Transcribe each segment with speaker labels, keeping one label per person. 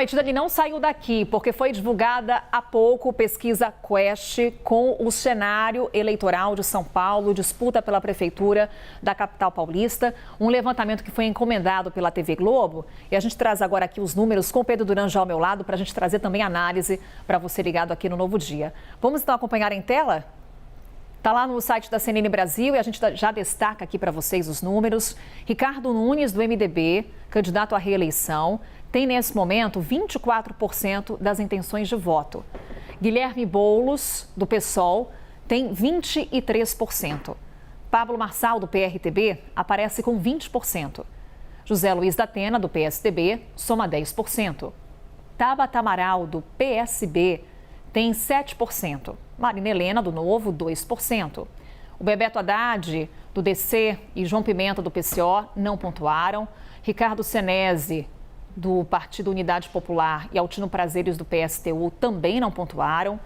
Speaker 1: prometido, ele não saiu daqui, porque foi divulgada há pouco pesquisa Quest com o cenário eleitoral de São Paulo, disputa pela prefeitura da capital paulista, um levantamento que foi encomendado pela TV Globo. E a gente traz agora aqui os números com o Pedro Duran já ao meu lado, para a gente trazer também análise para você ligado aqui no Novo Dia. Vamos então acompanhar em tela? Está lá no site da CNN Brasil e a gente já destaca aqui para vocês os números. Ricardo Nunes, do MDB, candidato à reeleição, tem nesse momento 24% das intenções de voto. Guilherme Boulos, do PSOL, tem 23%. Pablo Marçal, do PRTB, aparece com 20%. José Luiz da Atena, do PSDB, soma 10%. Tabata Amaral, do PSB, tem 7%. Marina Helena, do Novo, 2%. O Bebeto Haddad, do DC, e João Pimenta, do PCO, não pontuaram. Ricardo Senesi, do Partido Unidade Popular, e Altino Prazeres, do PSTU, também não pontuaram.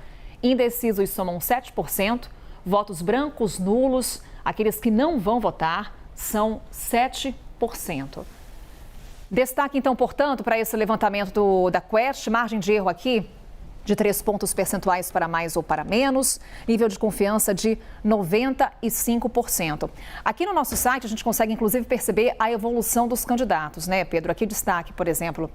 Speaker 1: Indecisos somam 7%. Votos brancos, nulos, aqueles que não vão votar, são 7%. Destaque, então, portanto, para esse levantamento da Quest, margem de erro aqui de 3 pontos percentuais para mais ou para menos, nível de confiança de 95%. Aqui no nosso site a gente consegue inclusive perceber a evolução dos candidatos, né, Pedro? Aqui destaque, por exemplo,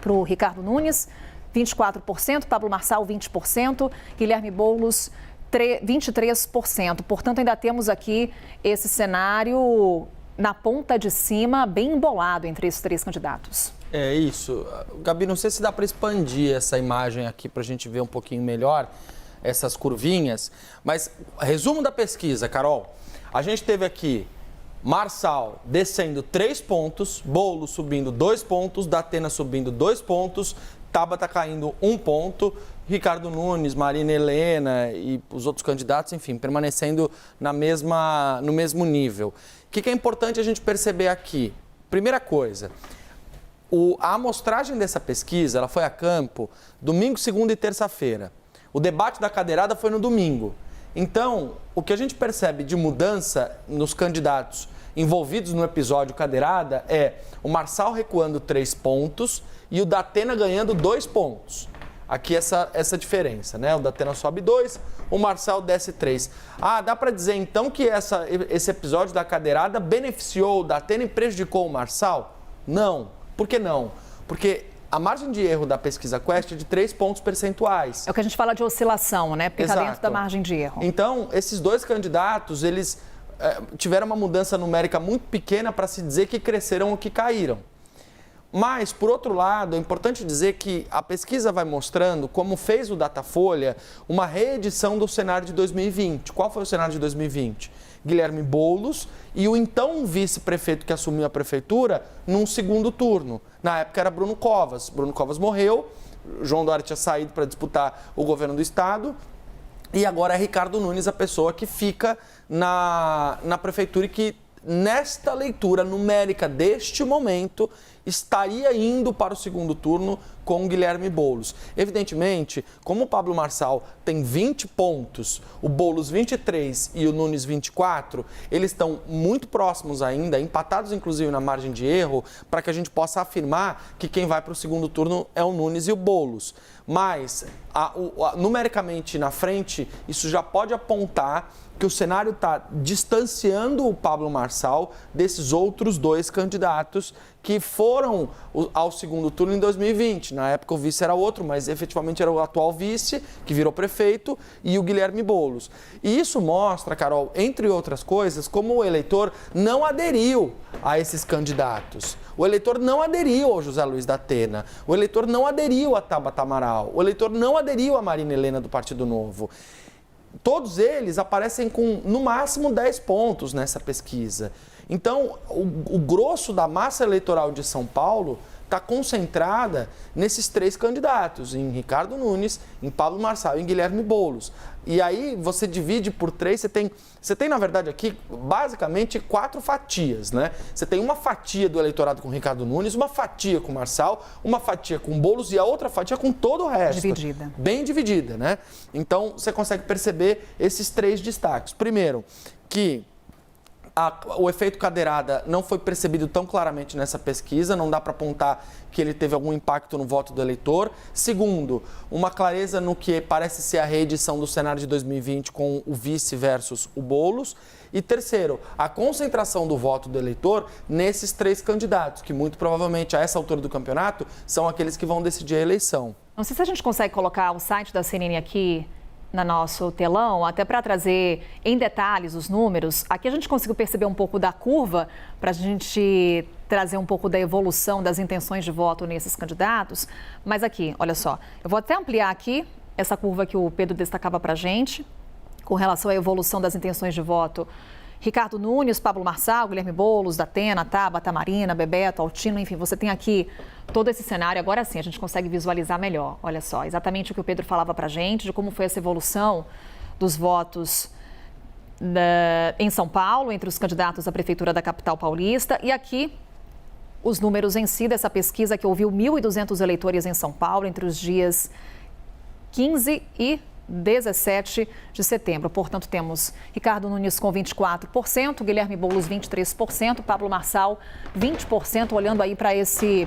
Speaker 1: para o Ricardo Nunes, 24%, Pablo Marçal, 20%, Guilherme Boulos, 23%. Portanto, ainda temos aqui esse cenário na ponta de cima, bem embolado entre esses 3 candidatos.
Speaker 2: É isso. Gabi, não sei se dá para expandir essa imagem aqui para a gente ver um pouquinho melhor essas curvinhas, mas resumo da pesquisa, Carol. A gente teve aqui Marçal descendo 3 pontos, Boulos subindo 2 pontos, Datena subindo 2 pontos, Tabata caindo 1 ponto, Ricardo Nunes, Marina Helena e os outros candidatos, enfim, permanecendo no mesmo nível. O que é importante a gente perceber aqui? Primeira coisa, a amostragem dessa pesquisa ela foi a campo domingo, segunda e terça-feira. O debate da cadeirada foi no domingo. Então, o que a gente percebe de mudança nos candidatos envolvidos no episódio cadeirada é o Marçal recuando 3 pontos e o Datena ganhando 2 pontos. Aqui essa diferença, né? O Datena sobe 2, o Marçal desce 3. Ah, dá para dizer então que esse episódio da cadeirada beneficiou o Datena e prejudicou o Marçal? Não. Por que não? Porque a margem de erro da pesquisa Quest é de 3 pontos percentuais.
Speaker 1: É o que a gente fala de oscilação, né? Porque está dentro da margem de erro.
Speaker 2: Então, esses 2 candidatos, eles tiveram uma mudança numérica muito pequena para se dizer que cresceram ou que caíram. Mas, por outro lado, é importante dizer que a pesquisa vai mostrando, como fez o Datafolha, uma reedição do cenário de 2020. Qual foi o cenário de 2020? Guilherme Boulos e o então vice-prefeito que assumiu a prefeitura num segundo turno. Na época era Bruno Covas. Bruno Covas morreu, João Dória tinha saído para disputar o governo do estado e agora é Ricardo Nunes a pessoa que fica na prefeitura e que, nesta leitura numérica deste momento, estaria indo para o segundo turno com o Guilherme Boulos. Evidentemente, como o Pablo Marçal tem 20 pontos, o Boulos 23 e o Nunes 24, eles estão muito próximos ainda, empatados inclusive na margem de erro, para que a gente possa afirmar que quem vai para o segundo turno é o Nunes e o Boulos. Mas, numericamente na frente, isso já pode apontar que o cenário está distanciando o Pablo Marçal desses outros 2 candidatos que foram ao segundo turno em 2020. Na época o vice era outro, mas efetivamente era o atual vice, que virou prefeito, e o Guilherme Boulos. E isso mostra, Carol, entre outras coisas, como o eleitor não aderiu a esses candidatos. O eleitor não aderiu ao José Luiz da Atena, o eleitor não aderiu a Tabata Amaral, o eleitor não aderiu a Marina Helena do Partido Novo. Todos eles aparecem com, no máximo, 10 pontos nessa pesquisa. Então, o grosso da massa eleitoral de São Paulo está concentrada nesses 3 candidatos, em Ricardo Nunes, em Pablo Marçal e em Guilherme Boulos. E aí você divide por 3, você tem na verdade aqui basicamente 4 fatias, né? Você tem uma fatia do eleitorado com Ricardo Nunes, uma fatia com Marçal, uma fatia com Boulos e a outra fatia com todo o resto.
Speaker 1: Dividida.
Speaker 2: Bem dividida, né? Então você consegue perceber esses 3 destaques. Primeiro, que O efeito cadeirada não foi percebido tão claramente nessa pesquisa, não dá para apontar que ele teve algum impacto no voto do eleitor. Segundo, uma clareza no que parece ser a reedição do cenário de 2020 com o vice versus o Boulos. E terceiro, a concentração do voto do eleitor nesses 3 candidatos, que muito provavelmente a essa altura do campeonato são aqueles que vão decidir a eleição.
Speaker 1: Não sei se a gente consegue colocar o site da CNN aqui no nosso telão, até para trazer em detalhes os números. Aqui a gente conseguiu perceber um pouco da curva, para a gente trazer um pouco da evolução das intenções de voto nesses candidatos. Mas aqui, olha só, eu vou até ampliar aqui essa curva que o Pedro destacava para a gente, com relação à evolução das intenções de voto. Ricardo Nunes, Pablo Marçal, Guilherme Boulos, Datena, Tabata, Marina, Bebeto, Altino, enfim, você tem aqui todo esse cenário. Agora sim, a gente consegue visualizar melhor. Olha só, exatamente o que o Pedro falava para a gente, de como foi essa evolução dos votos em São Paulo, entre os candidatos à Prefeitura da capital paulista. E aqui, os números em si dessa pesquisa que ouviu 1.200 eleitores em São Paulo entre os dias 15 e 17 de setembro. Portanto, temos Ricardo Nunes com 24%, Guilherme Boulos 23%, Pablo Marçal 20%, olhando aí para esse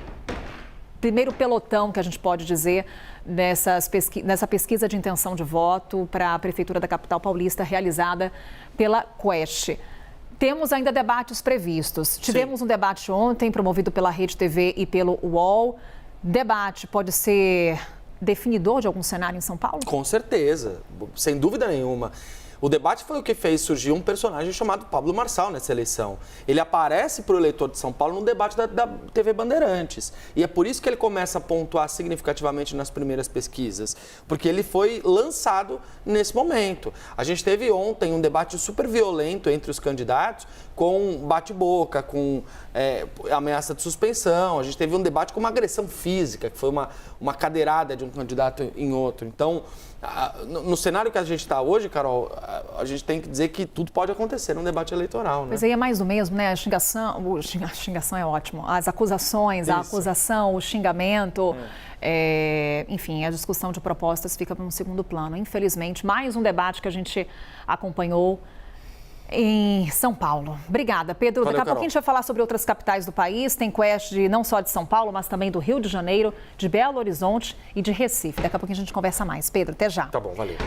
Speaker 1: primeiro pelotão que a gente pode dizer nessa pesquisa de intenção de voto para a Prefeitura da capital paulista realizada pela Quest. Temos ainda debates previstos. Tivemos um debate ontem promovido pela Rede TV e pelo UOL. Debate pode ser definidor de algum cenário em São Paulo?
Speaker 2: Com certeza, sem dúvida nenhuma. O debate foi o que fez surgir um personagem chamado Pablo Marçal nessa eleição. Ele aparece para o eleitor de São Paulo no debate da TV Bandeirantes. E é por isso que ele começa a pontuar significativamente nas primeiras pesquisas. Porque ele foi lançado nesse momento. A gente teve ontem um debate super violento entre os candidatos, com bate-boca, com ameaça de suspensão. A gente teve um debate com uma agressão física, que foi uma cadeirada de um candidato em outro. Então, no cenário que a gente está hoje, Carol, a gente tem que dizer que tudo pode acontecer num debate eleitoral, né?
Speaker 1: Mas aí é mais do mesmo, né? A xingação é ótimo. As acusações, a acusação, o xingamento, enfim, a discussão de propostas fica para um segundo plano. Infelizmente, mais um debate que a gente acompanhou em São Paulo. Obrigada, Pedro.
Speaker 2: Valeu,
Speaker 1: Daqui a pouquinho a gente vai falar sobre outras capitais do país. Tem Quest não só de São Paulo, mas também do Rio de Janeiro, de Belo Horizonte e de Recife. Daqui a pouquinho a gente conversa mais. Pedro, até já.
Speaker 2: Tá bom, valeu.